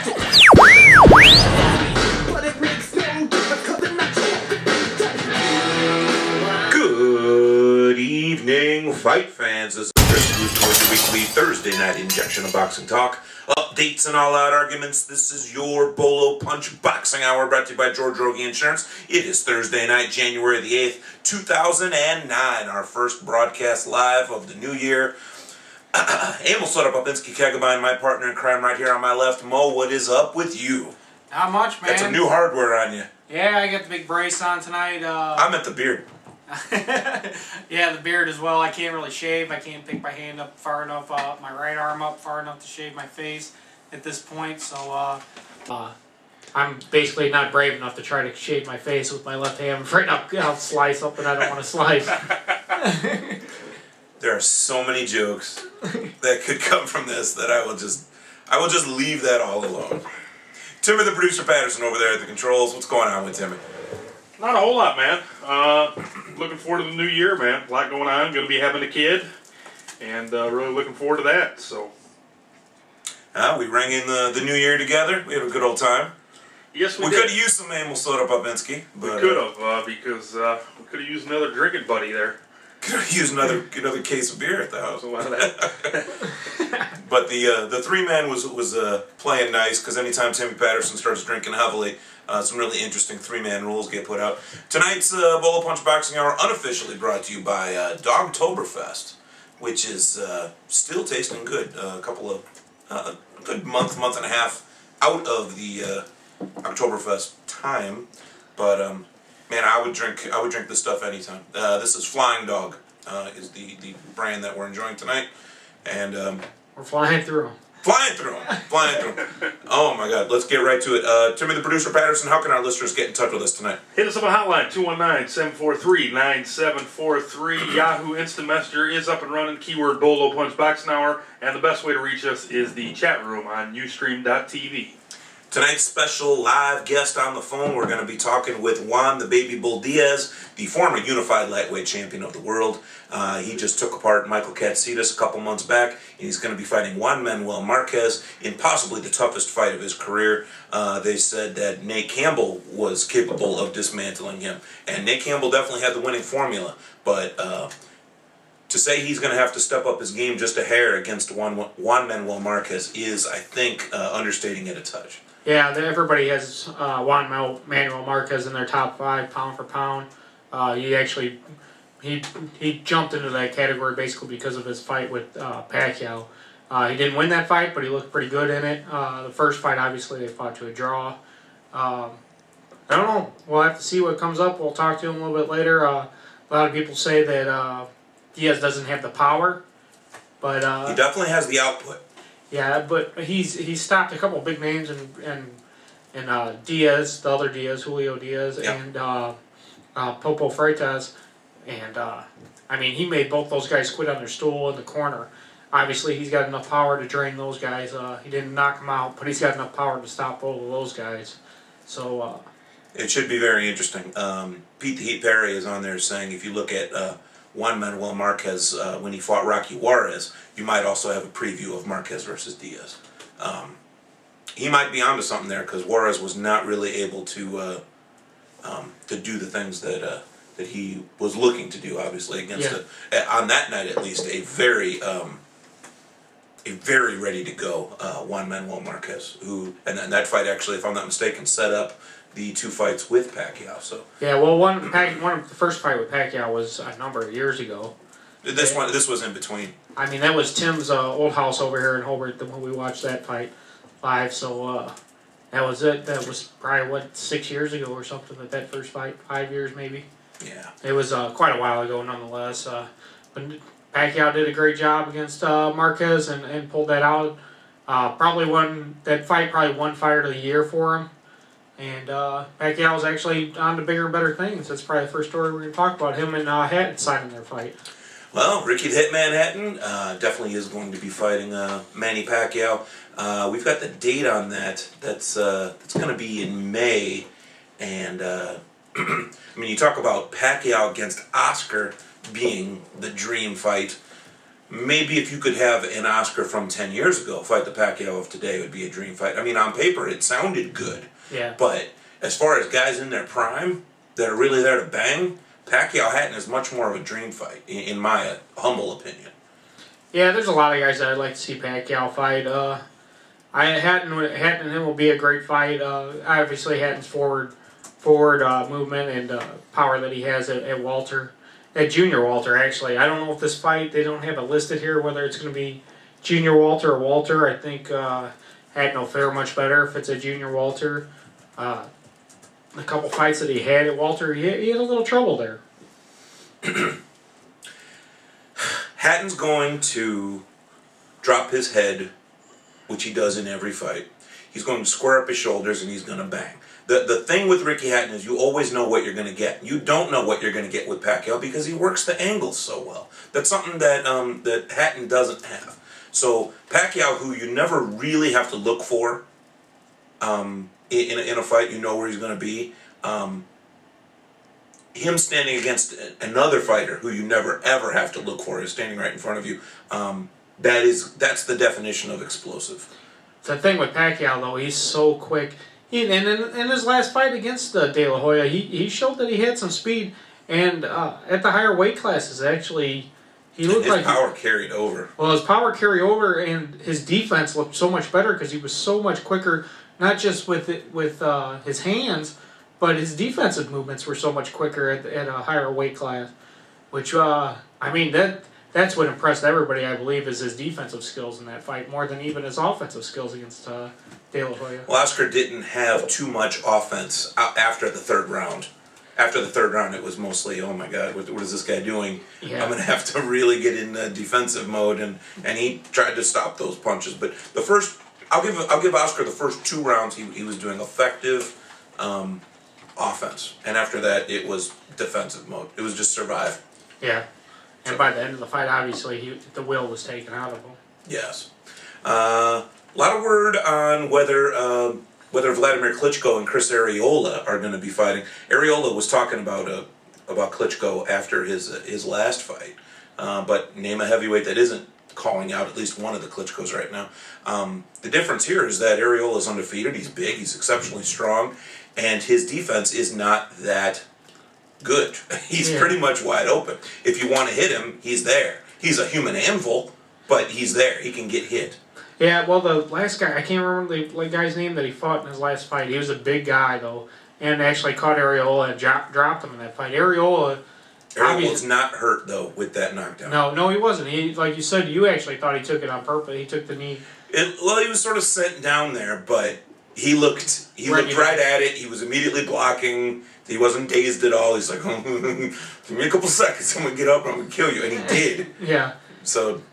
Good evening, fight fans. This is Chris Booth with your weekly Thursday night injection of boxing talk. Updates and all-out arguments. This is your Bolo Punch Boxing Hour brought to you by George Rogie Insurance. It is Thursday night, January the 8th, 2009. Our first broadcast live of the new year. Emil Soda-Popinski Kegabine, my partner in crime right here on my left. Mo, what is up with you? Not much, man. Got some new hardware on you. Yeah, I got the big brace on tonight. I'm at the beard. Yeah, the beard as well. I can't really shave. I can't pick my hand up far enough, my right arm up far enough to shave my face at this point. So, I'm basically not brave enough to try to shave my face with my left hand. I'm afraid I'll slice up and I don't want to slice. There are so many jokes that could come from this that I will just leave that all alone. Timmy the producer Patterson over there at the controls. What's going on with Timmy? Not a whole lot, man. Looking forward to the new year, man. A lot going on. Going to be having a kid, and really looking forward to that. So, we rang in the new year together. We had a good old time. Yes, we could did. have used some Emil Soda-Popinski. We could have, because we could have used another drinking buddy there. Could have used another case of beer at the house. So out of that. But the three-man was playing nice, because anytime Timmy Patterson starts drinking heavily, some really interesting three-man rules get put out. Tonight's Bolo Punch Boxing Hour unofficially brought to you by Dogtoberfest, which is still tasting good. A couple of a good month and a half out of the Oktoberfest time, but man, I would drink this stuff anytime. This is Flying Dog, is the brand that we're enjoying tonight, and We're flying through them. Flying through them. Oh my God, let's get right to it. Timmy the producer Patterson, how can our listeners get in touch with us tonight? Hit us up on hotline, 219-743-9743. Yahoo Instant Messenger is up and running. Keyword Bolo Punch Boxing Hour. And the best way to reach us is the chat room on Ustream.tv. Tonight's special live guest on the phone, we're going to be talking with Juan the Baby Bull Diaz, the former unified lightweight champion of the world. He just took apart Michael Katsidis a couple months back, and he's going to be fighting Juan Manuel Marquez in possibly the toughest fight of his career. They said that Nate Campbell was capable of dismantling him, and Nate Campbell definitely had the winning formula, but to say he's going to have to step up his game just a hair against Juan Manuel Marquez is, I think, understating it a touch. Yeah, everybody has Juan Manuel Marquez in their top 5, pound for pound. He jumped into that category basically because of his fight with Pacquiao. He didn't win that fight, but he looked pretty good in it. The first fight, obviously, they fought to a draw. I don't know. We'll have to see what comes up. We'll talk to him a little bit later. A lot of people say that Diaz doesn't have the power, but he definitely has the output. Yeah, but he's stopped a couple of big names and Diaz, the other Diaz, Julio Diaz, yep. and Popo Freitas, and I mean he made both those guys quit on their stool in the corner. Obviously, he's got enough power to drain those guys. He didn't knock them out, but he's got enough power to stop both of those guys. So it should be very interesting. Pete the Heat Perry is on there saying if you look at Juan Manuel Marquez when he fought Rocky Juarez, you might also have a preview of Marquez versus Diaz. He might be onto something there because Juarez was not really able to do the things that he was looking to do. Obviously, against on that night at least a very ready to go Juan Manuel Marquez, who and that fight actually, if I'm not mistaken, set up the 2 fights with Pacquiao. So yeah, well, one of the first fight with Pacquiao was a number of years ago. This was in between. I mean, that was Tim's old house over here in Hobart when we watched that fight live. So that was it. That was probably 6 years ago or something. That first fight, 5 years maybe. Yeah. It was quite a while ago, nonetheless. But Pacquiao did a great job against Marquez and pulled that out. That fight probably won Fight of the Year for him. And Pacquiao was actually on to bigger and better things. That's probably the first story we're going to talk about. Him and Hatton signing their fight. Well, Ricky the Hitman Hatton definitely is going to be fighting Manny Pacquiao. We've got the date on that. That's going to be in May. And, I mean, you talk about Pacquiao against Oscar being the dream fight. maybe if you could have an Oscar from 10 years ago fight the Pacquiao of today, it would be a dream fight. I mean, on paper, it sounded good. Yeah. But as far as guys in their prime that are really there to bang, Pacquiao-Hatton is much more of a dream fight, in my humble opinion. Yeah, there's a lot of guys that I'd like to see Pacquiao fight. Hatton and him will be a great fight. Obviously, Hatton's forward movement and power that he has at Walter, at Junior Walter. Actually, I don't know if this fight, they don't have it listed here whether it's going to be Junior Walter or Walter. I think Hatton will fare much better if it's a Junior Walter. The couple fights that he had at Walter, he had a little trouble there. Hatton's going to drop his head, which he does in every fight. He's going to square up his shoulders and he's going to bang. The thing with Ricky Hatton is you always know what you're going to get. You don't know what you're going to get with Pacquiao because he works the angles so well. That's something that that Hatton doesn't have. So Pacquiao, who you never really have to look for in a fight, you know where he's going to be. Him standing against another fighter who you never ever have to look for is standing right in front of you. That's the definition of explosive. The thing with Pacquiao, though, he's so quick. And in his last fight against De La Hoya, he showed that he had some speed. And at the higher weight classes, actually, he looked like his power carried over. Well, his power carried over, and his defense looked so much better because he was so much quicker. Not just with his hands, but his defensive movements were so much quicker at a higher weight class. Which that's what impressed everybody, I believe, is his defensive skills in that fight more than even his offensive skills against De La Hoya. Well, Oscar didn't have too much offense after the third round. After the third round, it was mostly, oh my God, what is this guy doing? Yeah. I'm going to have to really get in defensive mode, and he tried to stop those punches. But the first, I'll give Oscar the first 2 rounds. He was doing effective offense, and after that, it was defensive mode. It was just survive. Yeah. And by the end of the fight, obviously, the will was taken out of him. Yes. A lot of word on whether Vladimir Klitschko and Chris Arreola are going to be fighting. Arreola was talking about Klitschko after his last fight, but name a heavyweight that isn't calling out at least one of the Klitschkos right now. The difference here is that Arreola is undefeated. He's big. He's exceptionally strong, and his defense is not that good. He's pretty much wide open. If you want to hit him, he's there. He's a human anvil, but he's there. He can get hit. Yeah, well, the last guy, I can't remember the guy's name that he fought in his last fight. He was a big guy, though, and actually caught Arreola and dropped him in that fight. Arreola's not hurt, though, with that knockdown. No, he wasn't. He, like you said, you actually thought he took it on purpose. He took the knee. He was sort of sent down there, but he looked right at it. He was immediately blocking. He wasn't dazed at all. He's like, oh, give me a couple seconds. I'm going to get up and I'm going to kill you. And he did. Yeah. So...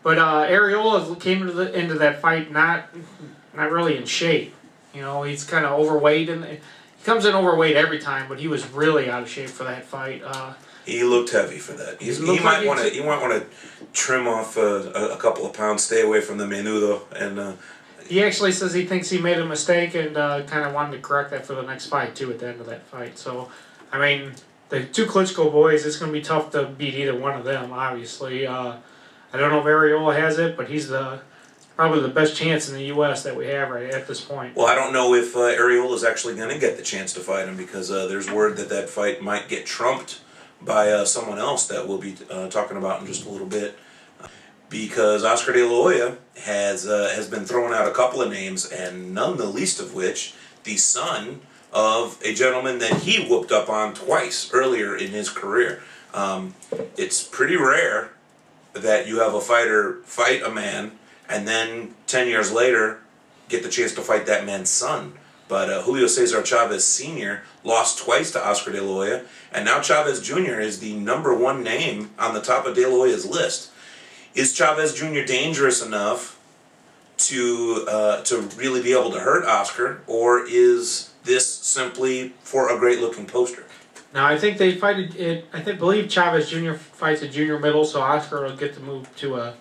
But Arreola came into that fight not really in shape. You know, he's kind of overweight, and he comes in overweight every time. But he was really out of shape for that fight. He looked heavy for that. He might want to trim off a couple of pounds, stay away from the menudo, and. He actually says he thinks he made a mistake and kind of wanted to correct that for the next fight too. At the end of that fight, so I mean, the 2 Klitschko boys, it's going to be tough to beat either one of them. Obviously. I don't know if Arreola has it, but he's probably the best chance in the U.S. that we have right at this point. Well, I don't know if Arreola is actually going to get the chance to fight him because there's word that fight might get trumped by someone else that we'll be talking about in just a little bit. Because Oscar De La Hoya has been throwing out a couple of names, and none the least of which the son of a gentleman that he whooped up on twice earlier in his career. It's pretty rare that you have a fighter fight a man and then 10 years later get the chance to fight that man's son. But Julio Cesar Chavez Sr. lost twice to Oscar De La Hoya, and now Chavez Jr. is the #1 name on the top of De La Hoya's list. Is Chavez Jr. dangerous enough to really be able to hurt Oscar, or is this simply for a great-looking poster? Now, I think they fight it. I believe Chavez Jr. fights a junior middle, so Oscar will get to move to a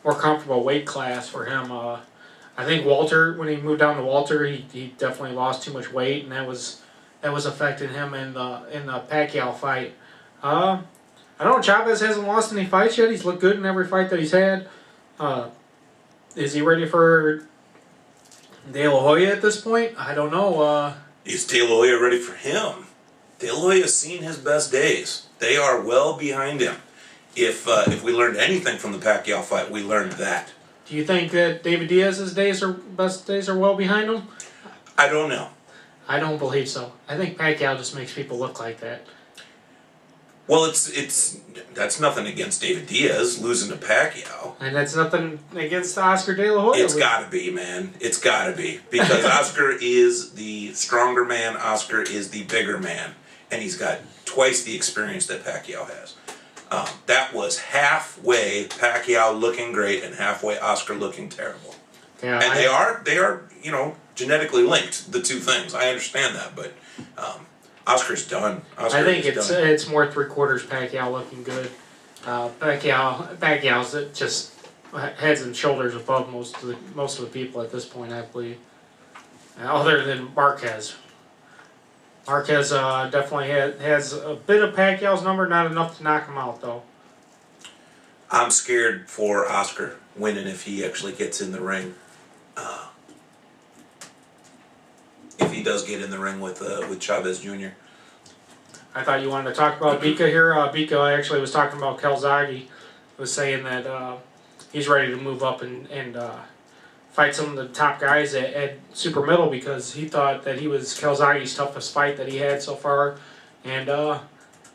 more comfortable weight class for him. I think Walter, when he moved down to Walter, he definitely lost too much weight, and that was affecting him in the Pacquiao fight. I don't know. Chavez hasn't lost any fights yet. He's looked good in every fight that he's had. Is he ready for De La Hoya at this point? I don't know. Is De La Hoya ready for him? De La Hoya's seen his best days. They are well behind him. If we learned anything from the Pacquiao fight, we learned that. Do you think that David Diaz's best days are well behind him? I don't know. I don't believe so. I think Pacquiao just makes people look like that. Well, that's nothing against David Diaz losing to Pacquiao. And that's nothing against Oscar De La Hoya. It's got to be, man. It's got to be. Because Oscar is the stronger man. Oscar is the bigger man. And he's got twice the experience that Pacquiao has. That was halfway Pacquiao looking great and halfway Oscar looking terrible. Yeah, And they are, genetically linked, the two things. I understand that, but Oscar's done. I think it's more 3/4 Pacquiao looking good. Pacquiao's just heads and shoulders above most of the people at this point, I believe. Other than Marquez. Marquez definitely has a bit of Pacquiao's number, not enough to knock him out though. I'm scared for Oscar winning if he actually gets in the ring. If he does get in the ring with Chavez Jr. I thought you wanted to talk about Bika here. Bika actually was talking about Calzaghe. Was saying that he's ready to move up and fight some of the top guys at super middle because he thought that he was Calzaghe's toughest fight that he had so far. And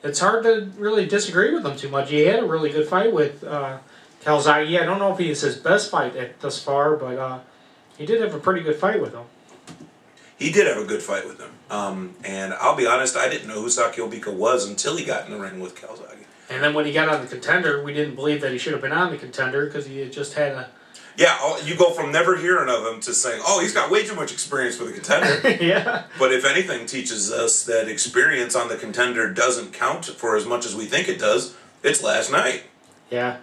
it's hard to really disagree with him too much. He had a really good fight with Calzaghe. I don't know if he is his best fight thus far, but he did have a pretty good fight with him. He did have a good fight with him. And I'll be honest, I didn't know who Sakio Bika was until he got in the ring with Calzaghe. And then when he got on the Contender, we didn't believe that he should have been on the Contender because he had just had a... Yeah, you go from never hearing of him to saying, oh, he's got way too much experience with the Contender. Yeah. But if anything teaches us that experience on the Contender doesn't count for as much as we think it does, it's last night. Yeah.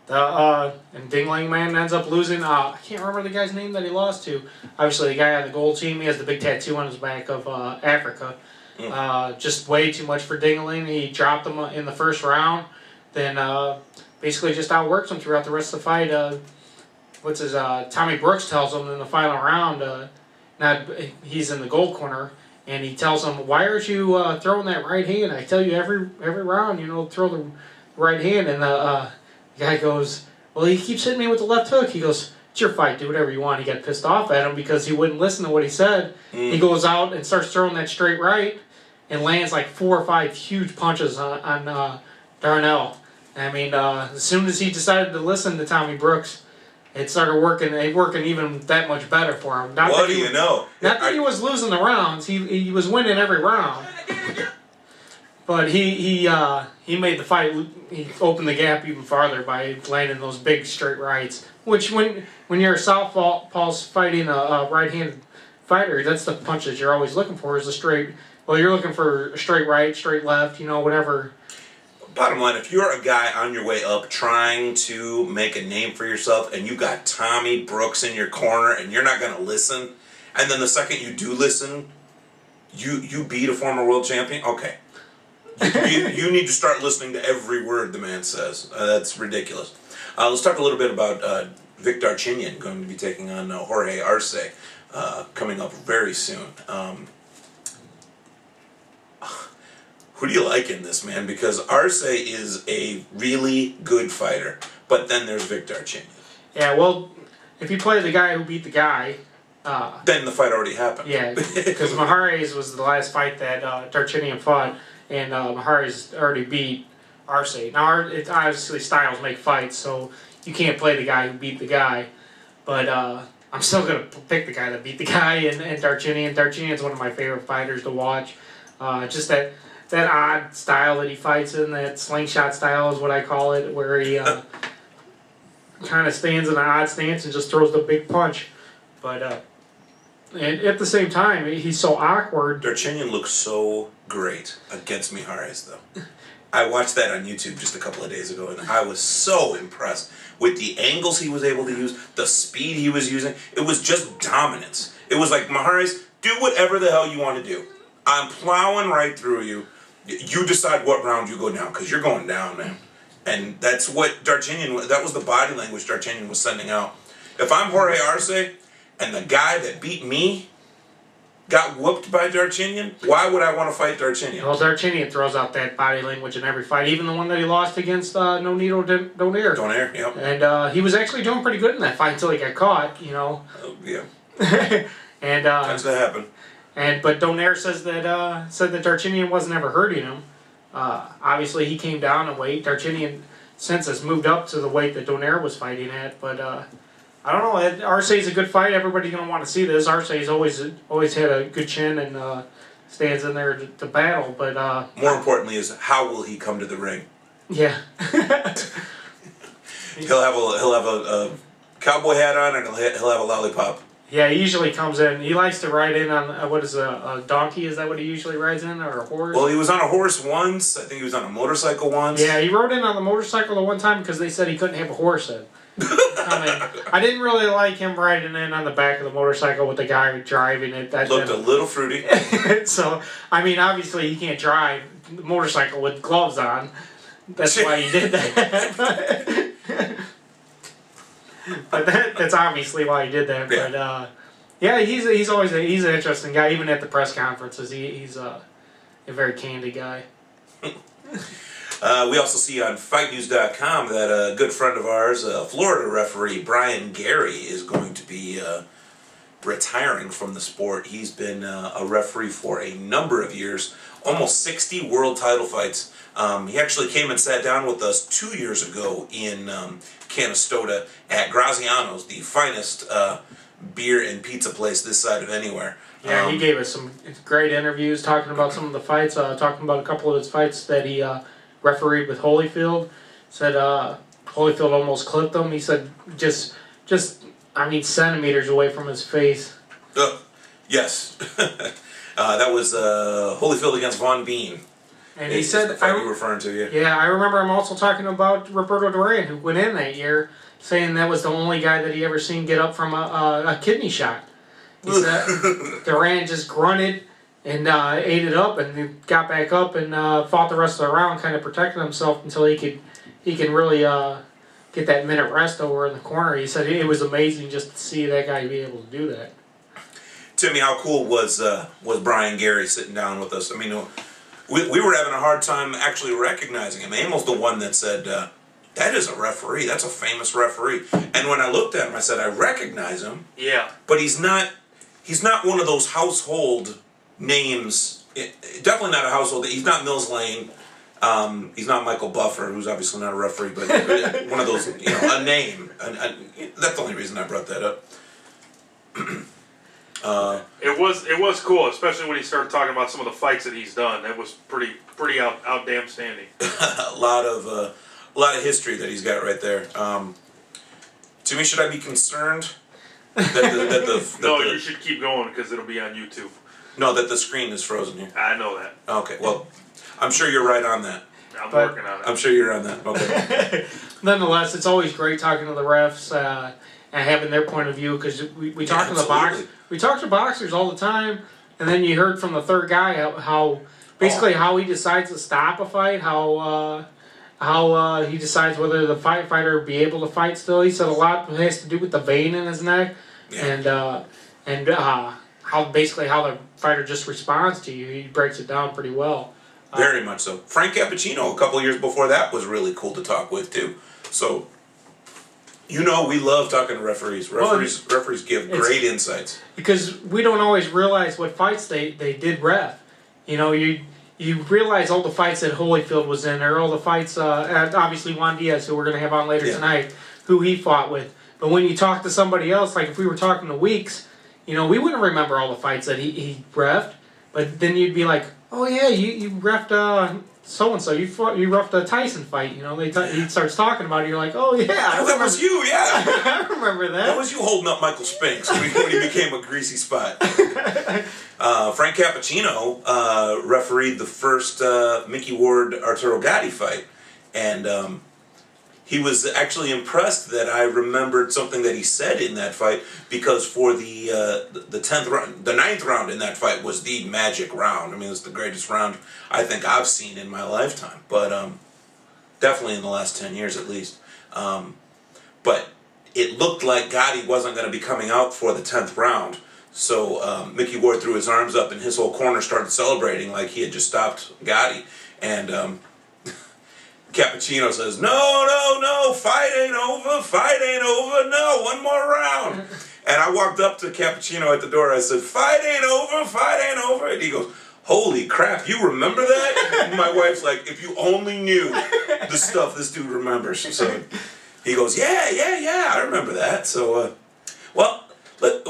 And Dingling Man ends up losing. I can't remember the guy's name that he lost to. Obviously, the guy on the gold team, he has the big tattoo on his back of Africa. Just way too much for Dingling. He dropped him in the first round. Then basically just outworked him throughout the rest of the fight. Tommy Brooks tells him in the final round, he's in the gold corner, and he tells him, why aren't you throwing that right hand? I tell you every round, throw the right hand. And the guy goes, well, he keeps hitting me with the left hook. He goes, it's your fight, do whatever you want. He got pissed off at him because he wouldn't listen to what he said. He goes out and starts throwing that straight right and lands like 4 or 5 huge punches on Darnell. I mean, as soon as he decided to listen to Tommy Brooks, it started working even that much better for him. What do you know? Not that he was losing the rounds. He was winning every round. But he made the fight. He opened the gap even farther by landing those big straight rights. Which when you're a southpaw's fighting a right-handed fighter, that's the punch that you're always looking for is a straight. Well, you're looking for a straight right, straight left, whatever. Bottom line, if you're a guy on your way up trying to make a name for yourself and you got Tommy Brooks in your corner and you're not going to listen, and then the second you do listen, you beat a former world champion, okay. You need to start listening to every word the man says. That's ridiculous. Let's talk a little bit about Vic Darchinyan going to be taking on Jorge Arce coming up very soon. Who do you like in this, man? Because Arce is a really good fighter, but then there's Vic Darchinyan. Yeah, well, if you play the guy who beat the guy... then the fight already happened. Yeah, because Mahrez was the last fight that Darchinyan fought, and Mahrez already beat Arce. Now, it's obviously styles make fights, so you can't play the guy who beat the guy, but I'm still going to pick the guy that beat the guy, and Darchinyan. Darchinyan's one of my favorite fighters to watch. Just that odd style that he fights in, that slingshot style is what I call it, where he kind of stands in an odd stance and just throws the big punch. But and at the same time, he's so awkward. Darchinyan looks so great against Mijares, though. I watched that on YouTube just a couple of days ago, and I was so impressed with the angles he was able to use, the speed he was using. It was just dominance. It was like, Mijares, do whatever the hell you want to do. I'm plowing right through you. You decide what round you go down, because you're going down, man. And that's what that was the body language Darchinyan was sending out. If I'm Jorge Arce, and the guy that beat me got whooped by Darchinyan, why would I want to fight Darchinyan? Well, Darchinyan throws out that body language in every fight, even the one that he lost against Nonito Donaire. Donaire, yep. And he was actually doing pretty good in that fight until he got caught, Yeah. And Tends to happen. but Donaire said that Darchinyan wasn't ever hurting him. Obviously, he came down in weight. Darchinyan since has moved up to the weight that Donaire was fighting at. But I don't know. Arce's a good fight. Everybody's gonna want to see this. Arce's always had a good chin and stands in there to battle. But more importantly, is how will he come to the ring? Yeah. He'll have a cowboy hat on, and he'll have a lollipop. Yeah, he usually comes in. He likes to ride in on what is a donkey? Is that what he usually rides in, or a horse? Well, he was on a horse once. I think he was on a motorcycle once. Yeah, he rode in on the motorcycle the one time because they said he couldn't have a horse in. I didn't really like him riding in on the back of the motorcycle with the guy driving it. That Looked a little fruity. So, obviously he can't drive the motorcycle with gloves on. That's why he did that. But that's obviously why he did that. Yeah. But yeah, he's always he's an interesting guy. Even at the press conferences, he's a very candid guy. We also see on FightNews.com that a good friend of ours, Florida referee Brian Gary, is going to be retiring from the sport. He's been a referee for a number of years, almost 60 world title fights. He actually came and sat down with us 2 years ago in Canastota at Graziano's, the finest beer and pizza place this side of anywhere. Yeah, he gave us some great interviews talking about some of the fights, talking about a couple of his fights that he refereed with Holyfield. Said Holyfield almost clipped him. He said just centimeters away from his face. Yes. That was Holyfield against Von Bean. And he said, the fight you were referring to, yeah. Yeah, I remember him also talking about Roberto Duran, who went in that year, saying that was the only guy that he ever seen get up from a kidney shot. He said Duran just grunted and ate it up, and then got back up and fought the rest of the round, kind of protected himself until he can really get that minute rest over in the corner. He said it was amazing just to see that guy be able to do that. Timmy, how cool was Brian Gary sitting down with us? I mean, we were having a hard time actually recognizing him. Amel's the one that said, that is a referee. That's a famous referee. And when I looked at him, I said, I recognize him. Yeah. But he's not one of those household names. Definitely not a household. He's not Mills Lane. He's not Michael Buffer, who's obviously not a referee, but one of those, a name. That's the only reason I brought that up. It was cool, especially when he started talking about some of the fights that he's done. It was pretty out damn standing. a lot of history that he's got right there. To me, should I be concerned No, you should keep going because it'll be on YouTube. No, that the screen is frozen here. I know that. Okay, well, I'm sure you're right on that. I'm working on it. I'm sure you're on that. Okay. Nonetheless, it's always great talking to the refs and having their point of view, because we talk to the boxers. We talk to boxers all the time, and then you heard from the third guy how he decides to stop a fight, how he decides whether the fighter will be able to fight still. He said a lot has to do with the vein in his neck, Yeah. and how the fighter just responds to you. He breaks it down pretty well. Very much so. Frank Cappuccino, a couple of years before that, was really cool to talk with too. So, we love talking to referees. Referees give great insights. Because we don't always realize what fights they did ref. You realize all the fights that Holyfield was in, or all the fights, obviously Juan Diaz, who we're going to have on later tonight, who he fought with. But when you talk to somebody else, like if we were talking to Weeks, we wouldn't remember all the fights that he refed. But then you'd be like, oh yeah, you refed so-and-so, you refed a Tyson fight. He starts talking about it, you're like, oh yeah. That was you, yeah. I remember that. That was you holding up Michael Spinks when he became a greasy spot. Frank Cappuccino refereed the first Mickey Ward Arturo Gatti fight, and he was actually impressed that I remembered something that he said in that fight, because for the 10th round, the 9th round in that fight was the magic round. I mean, it's the greatest round I think I've seen in my lifetime, but definitely in the last 10 years at least. But it looked like Gotti wasn't going to be coming out for the 10th round. So Mickey Ward threw his arms up and his whole corner started celebrating like he had just stopped Gotti. And Cappuccino says, no, fight ain't over, no, one more round. And I walked up to Cappuccino at the door. I said, fight ain't over. And he goes, holy crap, you remember that? And my wife's like, if you only knew the stuff this dude remembers. So he goes, yeah, I remember that. So,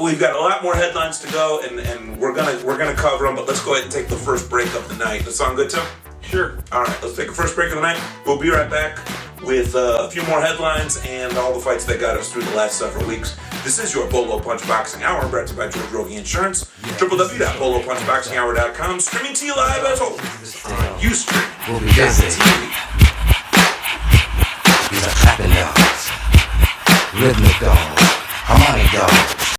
we've got a lot more headlines to go, and we're gonna cover them. But let's go ahead and take the first break of the night. That sound good, Tim? Sure. All right, let's take the first break of the night. We'll be right back with a few more headlines and all the fights that got us through the last several weeks. This is your Bolo Punch Boxing Hour, brought to you by George Rogie Insurance. www.bolopunchboxinghour.com. Streaming to you live as always on Ustream. We'll be busy. TV. These are clapping dogs, rhythmic dogs, harmonic dogs.